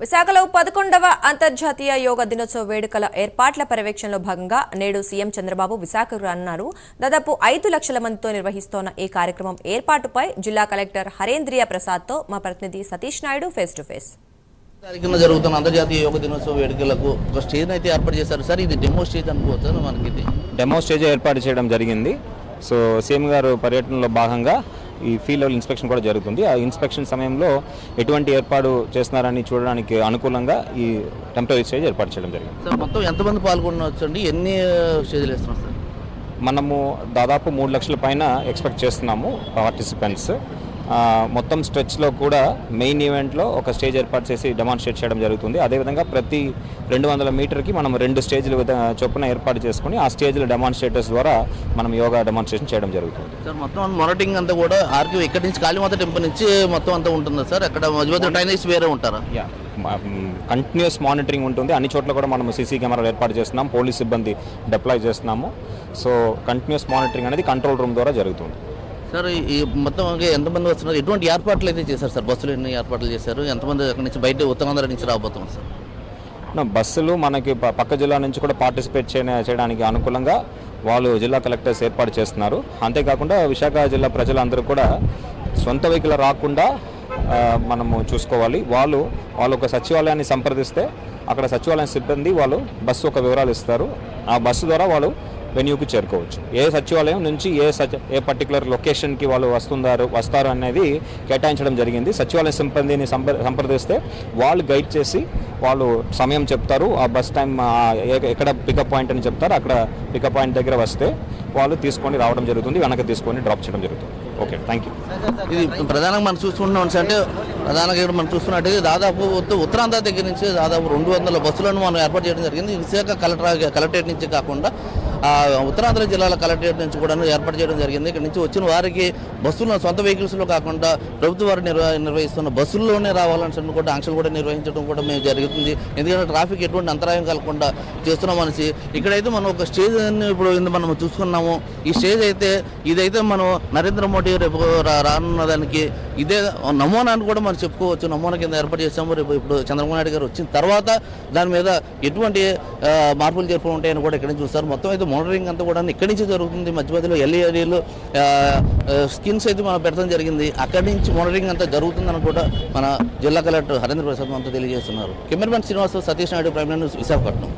విశాఖలో 11వ అంతర్జాతీయ యోగా దినోత్సవ వేడుకల ఏర్పాట్ల పర్యవేక్షణలో భాగంగా నేడు సీఎం చంద్రబాబు విశాఖకు రానున్నారు. దాదాపు 5 లక్షల మందితో నిర్వహిస్తోన్న ఈ కార్యక్రమం ఏర్పాటుపై జిల్లా కలెక్టర్ హరేంద్రియ ప్రసాద్తో మా ప్రతినిధి Satish Naidu face to face. జరుగుతున్న అంతర్జాతీయ యోగా దినోత్సవ వేడుకలకు ఒక స్టేజ్ అయితే ఏర్పాటు చేశారు సార్. ఇది డెమో స్టేజ్ అనుకోవచ్చు. మనకి డెమో స్టేజ్ ఏర్పాటు చేయడం జరిగింది. సో సీఎం గారు పర్యటనలో భాగంగా ఈ ఫీల్డ్ లెవెల్ ఇన్స్పెక్షన్ కూడా జరుగుతుంది. ఆ ఇన్స్పెక్షన్ సమయంలో ఎటువంటి ఏర్పాటు చేస్తున్నారని చూడడానికి అనుకూలంగా ఈ టెంపరీ స్టేజ్ ఏర్పాటు చేయడం జరిగింది. సార్ మొత్తం ఎంతమంది పాల్గొనవచ్చు అండి? ఎన్ని స్టేజ్లు వేస్తున్నాం సార్? మనము దాదాపు 3 లక్షల పైన ఎక్స్పెక్ట్ చేస్తున్నాము పార్టిసిపెంట్స్. మొత్తం స్ట్రెచ్లో కూడా మెయిన్ ఈవెంట్లో ఒక స్టేజ్ ఏర్పాటు చేసి డెమాన్స్ట్రేట్ చేయడం జరుగుతుంది. అదేవిధంగా ప్రతి 200 మీటర్కి మనం 2 స్టేజ్లు చొప్పున ఏర్పాటు చేసుకుని ఆ స్టేజ్ల డెమాన్స్ట్రేటర్స్ ద్వారా మనం యోగా డెమాన్స్ట్రేషన్ చేయడం జరుగుతుంది. సార్ మొత్తం మానిటరింగ్ అంతా కూడా ఆర్క్యూ ఇక్కడి నుంచి కాళీమాత టెంపుల్ నుంచి మొత్తం అంతా ఉంటుందా సార్? అక్కడ మధ్య ట్రైనర్స్ వేరే ఉంటారా? కంటిన్యూస్ మానిటరింగ్ ఉంటుంది. అన్ని చోట్ల కూడా మనం సీసీ కెమెరాలు ఏర్పాటు చేస్తున్నాం, పోలీస్ సిబ్బంది డిప్లాయ్ చేస్తున్నాము. సో కంటిన్యూస్ మానిటరింగ్ అనేది కంట్రోల్ రూమ్ ద్వారా జరుగుతుంది. సార్ ఈ మొత్తం ఎంతమంది వస్తున్నారు? ఎటువంటి ఏర్పాట్లు అయితే చేశారు సార్? బస్సులు ఎన్ని ఏర్పాట్లు చేశారు? ఎంతమంది అక్కడి నుంచి బయట ఉత్తరాంధ్ర నుంచి రాబోతున్నారు సార్? బస్సులు మనకి పక్క జిల్లా నుంచి కూడా పార్టిసిపేట్ చేయడానికి అనుకూలంగా వాళ్ళు జిల్లా కలెక్టర్స్ ఏర్పాటు చేస్తున్నారు. అంతేకాకుండా విశాఖ జిల్లా ప్రజలందరూ కూడా సొంత వెహికల్ రాకుండా మనము చూసుకోవాలి. వాళ్ళు ఒక సచివాలయాన్ని సంప్రదిస్తే అక్కడ సచివాలయం సిబ్బంది వాళ్ళు బస్సు ఒక వివరాలు ఇస్తారు. ఆ బస్సు ద్వారా వాళ్ళు వెన్యూకి చేరుకోవచ్చు. ఏ సచివాలయం నుంచి ఏ పర్టికులర్ లొకేషన్కి వాళ్ళు వస్తారు అనేది కేటాయించడం జరిగింది. సచివాలయం సిబ్బందిని సంప్రదిస్తే వాళ్ళు గైడ్ చేసి వాళ్ళు సమయం చెప్తారు. ఆ బస్ టైం ఎక్కడ పికప్ పాయింట్ అని చెప్తారు. అక్కడ పికప్ పాయింట్ దగ్గర వస్తే వాళ్ళు తీసుకొని రావడం జరుగుతుంది, వెనక్కి తీసుకొని డ్రాప్ చేయడం జరుగుతుంది. Okay, thank you. ఇది ప్రధానంగా మనం చూసుకుంటున్నాం అంటే ప్రధానంగా మనం చూసుకున్నట్టు దాదాపు ఉత్తరాంధ్ర దగ్గర నుంచి దాదాపు 200 బస్సులను మనం ఏర్పాటు చేయడం జరిగింది. విశాఖ కలెక్టరేట్ నుంచి కాకుండా ఉత్తరాంధ్ర జిల్లాల కలెక్టరేట్ నుంచి కూడా ఏర్పాటు చేయడం జరిగింది. ఇక్కడ నుంచి వచ్చిన వారికి బస్సులు సొంత వెహికల్స్లో కాకుండా ప్రభుత్వ వారు నిర్వహిస్తున్న బస్సుల్లోనే రావాలని కూడా ఆంక్షలు కూడా నిర్వహించడం కూడా మేము జరుగుతుంది. ఎందుకంటే ట్రాఫిక్ ఎటువంటి అంతరాయం కలగకుండా చేస్తున్నాం అనేసి. ఇక్కడైతే మనం ఒక స్టేజ్ ఇప్పుడు మనం చూసుకున్నాము. ఈ స్టేజ్ అయితే ఇదైతే మనం నరేంద్ర మోడీ రేపు రానున్న దానికి ఇదే నమూనా అని కూడా మనం చెప్పుకోవచ్చు. నమూనా కింద ఏర్పాటు చేసాము. రేపు ఇప్పుడు చంద్రబాబు నాయుడు గారు వచ్చిన తర్వాత దాని మీద ఎటువంటి మార్పులు చేర్పులు ఉంటాయని కూడా ఇక్కడ నుంచి చూస్తారు. మొత్తం అయితే మోనిటరింగ్ అంతా కూడా ఇక్కడి నుంచి జరుగుతుంది. మధ్య మధ్యలో ఎల్ఈడీలు స్కిన్స్ అయితే మనం పెట్టడం జరిగింది. అక్కడి నుంచి మోనిటరింగ్ అంతా జరుగుతుందని కూడా మన జిల్లా కలెక్టర్ హరేంద్ర ప్రసాద్ అంతా తెలియజేస్తున్నారు. Cameraman Srinivas, Satish Naidu, prime news, Visakhapatnam.